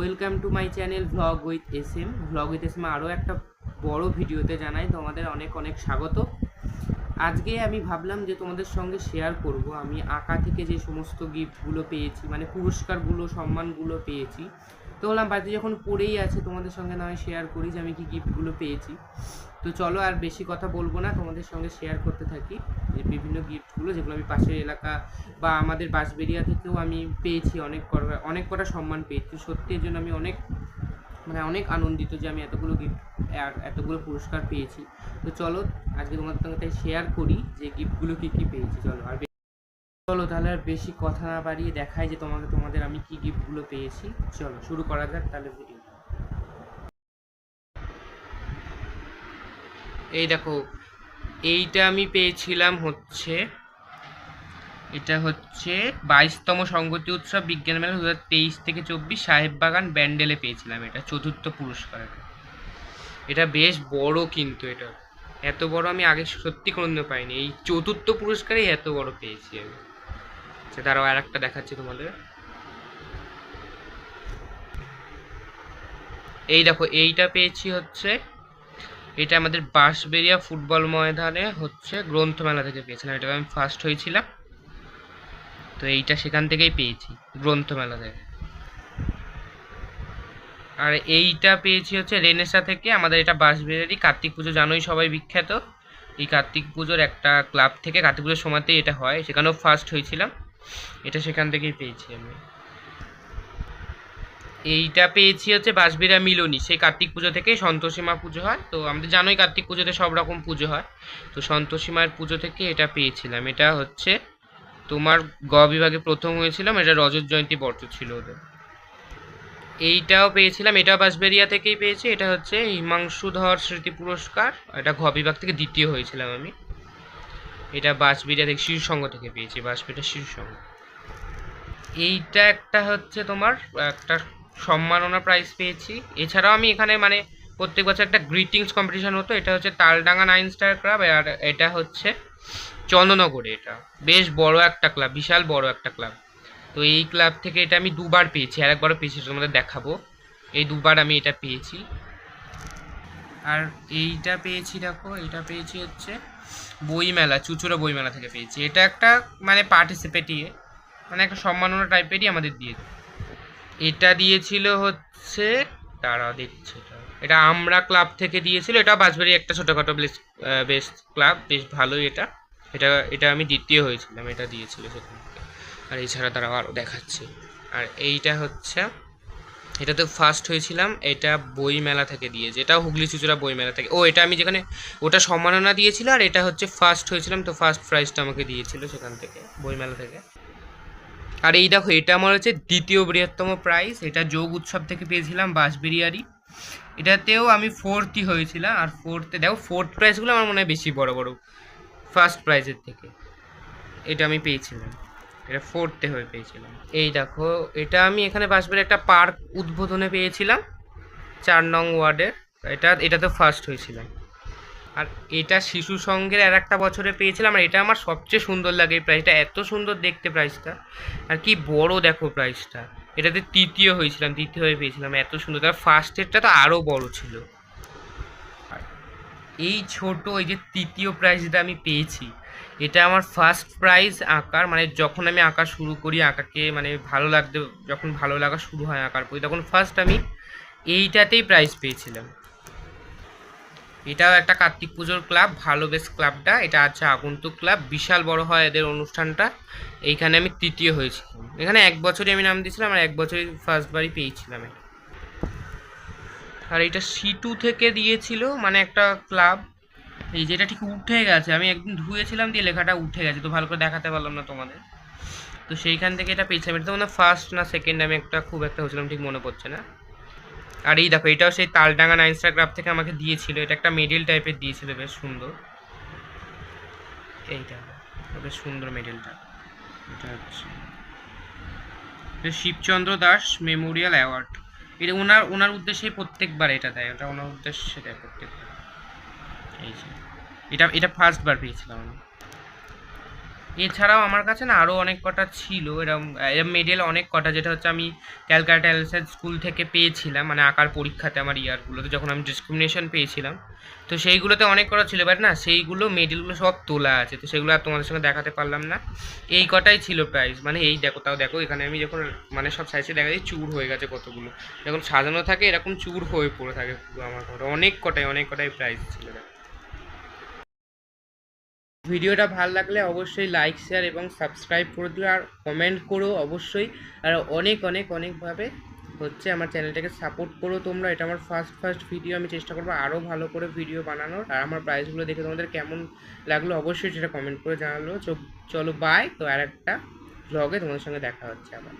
Welcome to my channel vlog with S M. Vlog with S M আরও একটা বড় ভিডিওতে জানাই তোমাদের অনেক অনেক স্বাগত। আজকে আমি ভাবলাম যে তোমাদের সঙ্গে শেয়ার করব আমি আঁকা থেকে যে সমস্ত গিফটগুলো পেয়েছি, মানে পুরস্কারগুলো, সম্মানগুলো পেয়েছি। তো বললাম বাড়িতে যখন পড়েই আছে তোমাদের সঙ্গে না হয় শেয়ার করি যে আমি কি গিফটগুলো পেয়েছি। তো চলো আর বেশি কথা বলবো না, তোমাদের সঙ্গে শেয়ার করতে থাকি যে বিভিন্ন গিফটগুলো যেগুলো আমি পাশের এলাকা বা আমাদের বাঁশবেড়িয়া থেকেও আমি পেয়েছি। অনেক কটা সম্মান পেয়েছি। সত্যি এর জন্য আমি অনেক আনন্দিত যে আমি এতগুলো গিফট আর এতগুলো পুরস্কার পেয়েছি। তো চলো আজকে তোমাদের সঙ্গে তাই শেয়ার করি যে গিফটগুলো কী কী পেয়েছি। চলো তাহলে আর বেশি কথা না বাড়িয়ে দেখাই যে তোমাদের আমি কি গিফটগুলো পেয়েছি। চলো শুরু করা যাক তাহলে ভিডিও। এই দেখো, এইটা আমি পেয়েছিলাম এটা হচ্ছে 22তম সংগতি উৎসব বিজ্ঞান মেলা 2023 থেকে 24 সাহেববাগান ব্যান্ডেলে পেয়েছিলাম। এটা চতুর্থ পুরস্কার। এটা বেশ বড়, কিন্তু এটা এত বড় আমি আগে সত্যি কোনোদিনও পাইনি। এই চতুর্থ পুরস্কারেই এত বড় পেয়েছি আমি। দাঁড়াও আর একটা দেখাচ্ছি তোমাদের। এই দেখো, এইটা পেয়েছি এটা আমাদের বাঁশবেড়িয়া ফুটবল ময়দানে গ্রন্থমেলা থেকে পেয়েছিলাম। এটা আমি ফার্স্ট হয়েছিলাম, তো এইটা সেখান থেকেই পেয়েছি, গ্রন্থমেলা থেকে। আর এইটা পেয়েছি রেনেসা থেকে। আমাদের এটা বাঁশবেড়িয়ারই কার্তিক পুজো, জানোই সবাই বিখ্যাত। এই কার্তিক পুজোর একটা ক্লাব থেকে কার্তিক পুজোর সময়তেই এটা হয়, সেখানেও ফার্স্ট হয়েছিলাম। এটা সেখান থেকেই পেয়েছি আমি। এইটা পেয়েছি বাঁশবেড়িয়া মিলনী, সেই কার্তিক পুজো থেকেই সন্তোষী মা পুজো হয়। তো আমাদের জানোই কার্তিক পুজোতে সব রকম পুজো হয়, তো সন্তোষী মায়ের পুজো থেকে এটা পেয়েছিলাম। এটা তোমার গ বিভাগে প্রথম হয়েছিলাম। এটা রজত জয়ন্তী বর্ষ ছিল ওদের। এইটাও পেয়েছিলাম, এটাও বাঁশবেড়িয়া থেকেই পেয়েছি। এটা হিমাংশুধর স্মৃতি পুরস্কার। এটা ঘ বিভাগ থেকে দ্বিতীয় হয়েছিলাম আমি। এটা বাঁশবেড়িয়া থেকে শিশু সংঘ থেকে পেয়েছি, বাঁশবেড়িয়া শিশু সংঘ। এইটা একটা তোমার একটা সম্মাননা প্রাইজ পেয়েছি। এছাড়াও আমি এখানে প্রত্যেক বছর একটা গ্রিটিংস কম্পিটিশন হতো। এটা তালডাঙ্গা 9 স্টার ক্লাব, আর এটা চন্দ্রনগরে। এটা বেশ বড় একটা ক্লাব, বিশাল বড় একটা ক্লাব। তো এই ক্লাব থেকে এটা আমি দুবার পেয়েছি, আর একবারও পেয়েছি, তোমাদের দেখাবো। এই দুবার আমি এটা পেয়েছি। আর এইটা পেয়েছি, দেখো এটা পেয়েছি বইমেলা, চুচুড়া বইমেলা থেকে পেয়েছি। এটা একটা পার্টিসিপেটিয়ে একটা সম্মাননা টাইপেরই আমাদের দিয়েছে। এটা দিয়েছিল তারা দিচ্ছে এটা আমরা ক্লাব থেকে দিয়েছিল। এটা বাঁশবেড়িয়া একটা ছোটোখাটো বেশ ক্লাব, বেশ ভালোই। এটা এটা এটা আমি দ্বিতীয় হয়েছিলাম, এটা দিয়েছিল সেখান থেকে। আর এছাড়া তারাও আরও দেখাচ্ছে। আর এইটা এটা তো ফার্স্ট হয়েছিলাম, এটা বইমেলা থেকে দিয়েছে। এটাও হুগলি চুচুড়া বইমেলা থেকে। এটা আমি যেখানে ওটা সম্মাননা দিয়েছিল, আর এটা ফার্স্ট হয়েছিলাম, তো ফার্স্ট প্রাইজটা আমাকে দিয়েছিল সেখান থেকে, বইমেলা থেকে। আর এই দেখো, এটা আমার দ্বিতীয় বৃহত্তম প্রাইজ। এটা যোগ উৎসব থেকে পেয়েছিলাম, বাঁশবেড়িয়ারই। এটাতেও আমি ফোর্থই হয়েছিলাম। আর ফোর্থ প্রাইজগুলো আমার মনে হয় বেশি বড় বড় ফার্স্ট প্রাইজের থেকে। এটা আমি পেয়েছিলাম, এটা ফোর্থে হয়ে পেয়েছিলাম। এই দেখো, এটা আমি এখানে বাঁশবেড়িয়া একটা পার্ক উদ্বোধনে পেয়েছিলাম, 4 নং ওয়ার্ডের। এটাতে ফার্স্ট হয়েছিলাম। আর এটা শিশু সংঘের আর একটা বছরে পেয়েছিলাম। আর এটা আমার সবচেয়ে সুন্দর লাগে এই প্রাইজটা, এত সুন্দর দেখতে প্রাইজটা, আর কি বড় দেখো প্রাইজটা। এটাতে তৃতীয় হয়েছিলাম, তৃতীয় হয়ে পেয়েছিলাম, এত সুন্দর। তার ফার্স্টেরটা তো আরও বড় ছিল। আর এই ছোট এই যে তৃতীয় প্রাইজটা আমি পেয়েছি, এটা আমার ফার্স্ট প্রাইজ আঁকার। যখন আমি আঁকা শুরু করি, আঁকাকে যখন ভালো লাগা শুরু হয় আঁকার প্রতি, তখন ফার্স্ট আমি এইটাতেই প্রাইজ পেয়েছিলাম। এটাও একটা কার্তিক পুজোর ক্লাব, ভালো বেশ ক্লাবটা। এটা আগন্তুক ক্লাব, বিশাল বড় হয় এদের অনুষ্ঠানটা। এইখানে আমি তৃতীয় হয়েছিলাম। এখানে এক বছরই আমি নাম দিয়েছিলাম, আর এক বছরই ফার্স্টবারই পেয়েছিলাম। আর এটা C2 থেকে দিয়েছিল, একটা ক্লাব। এই যেটা ঠিক উঠে গেছে, আমি একদিন ধুয়েছিলাম, দিয়ে লেখাটা উঠে গেছে, তো ভালো করে দেখাতে পারলাম না তোমাদের। তো সেইখান থেকে এটা পেয়েছিলাম। এটা তো ফার্স্ট না সেকেন্ড, আমি খুব একটা হয়েছিলাম, ঠিক মনে পড়ছে না। আর এই দেখো, এটাও সেই তালডাঙ্গা 9 স্টার ক্লাব থেকে আমাকে দিয়েছিল। এটা একটা মেডেল টাইপের দিয়েছিল, বেশ সুন্দর। এইটা বেশ সুন্দর মেডেলটা। এটা শিবচন্দ্র দাস মেমোরিয়াল অ্যাওয়ার্ড। এটা ওনার উদ্দেশ্যে প্রত্যেকবার এটা দেয়, ওটা ওনার উদ্দেশ্যে দেয় প্রত্যেকবার। এই যে এটা ফার্স্টবার পেয়েছিলাম আমি। এছাড়াও আমার কাছে না আরও অনেক কটা ছিল এরম এরম মেডেল, অনেক কটা, যেটা হচ্ছে আমি ক্যালকাটা এলসেড স্কুল থেকে পেয়েছিলাম, মানে আঁকার পরীক্ষাতে আমার ইয়ারগুলোতে যখন আমি ডিসক্রিমিনেশন পেয়েছিলাম। তো সেইগুলোতে অনেক কটা ছিল, বাট না সেইগুলো মেডেলগুলো সব তোলা আছে, তো সেগুলো আর তোমাদের সঙ্গে দেখাতে পারলাম না। এই কটাই ছিল প্রাইস, মানে এই দেখো, তাও দেখো এখানে আমি যখন মানে সব সাইজে দেখা যায় চুর হয়ে গেছে কতগুলো, যখন সাজানো থাকে এরকম চুর হয়ে পড়ে থাকে পুরো আমার ঘরে, অনেক কটাই প্রাইস ছিল। ভিডিওটা ভালো লাগলে অবশ্যই লাইক শেয়ার এবং সাবস্ক্রাইব করে দিও, আর কমেন্ট করো অবশ্যই। আর অনেকভাবে হচ্ছে আমার চ্যানেলটাকে সাপোর্ট করো তোমরা। এটা আমার ফার্স্ট ভিডিও, আমি চেষ্টা করবো আরও ভালো করে ভিডিও বানানোর। আর আমার প্রাইসগুলো দেখে তোমাদের কেমন লাগলো অবশ্যই সেটা কমেন্ট করে জানালো। চলো বাই, তো আর একটা ব্লগে তোমাদের সঙ্গে দেখা হচ্ছে আবার।